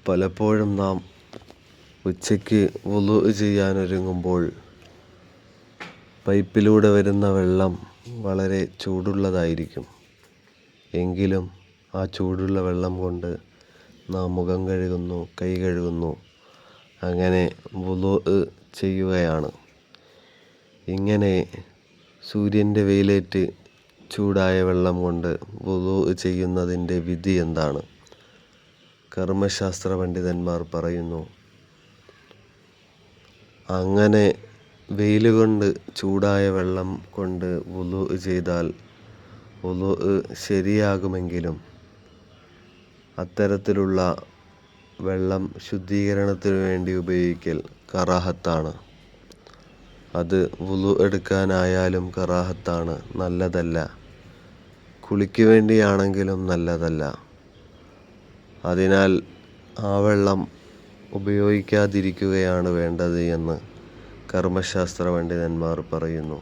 പലപ്പോഴും നാം ഉച്ചയ്ക്ക് വുളു ചെയ്യാനൊരുങ്ങുമ്പോൾ പൈപ്പിലൂടെ വരുന്ന വെള്ളം വളരെ ചൂടുള്ളതായിരിക്കും. എങ്കിലും ആ ചൂടുള്ള വെള്ളം കൊണ്ട് നാം മുഖം കഴുകുന്നു, കൈ കഴുകുന്നു, അങ്ങനെ വുളു ചെയ്യുകയാണ്. ഇങ്ങനെ സൂര്യൻ്റെ വെയിലേറ്റ് ചൂടായ വെള്ളം കൊണ്ട് വുളു ചെയ്യുന്നതിൻ്റെ വിധി എന്താണ്? കർമ്മശാസ്ത്ര പണ്ഡിതന്മാർ പറയുന്നു, അങ്ങനെ വെയിൽ കൊണ്ട് ചൂടായ വെള്ളം കൊണ്ട് വുളു ചെയ്താൽ വുളു ശരിയാകുമെങ്കിലും അത്തരത്തിലുള്ള വെള്ളം ശുദ്ധീകരണത്തിനു വേണ്ടി ഉപയോഗിക്കൽ കറാഹത്താണ്. അത് വുളു എടുക്കാനായാലും കറാഹത്താണ്, നല്ലതല്ല. കുളിക്ക് വേണ്ടിയാണെങ്കിലും നല്ലതല്ല. അതിനാൽ ആ വെള്ളം ഉപയോഗിക്കാതിരിക്കുകയാണ് വേണ്ടത് എന്ന് കർമ്മശാസ്ത്ര പണ്ഡിതന്മാർ പറയുന്നു.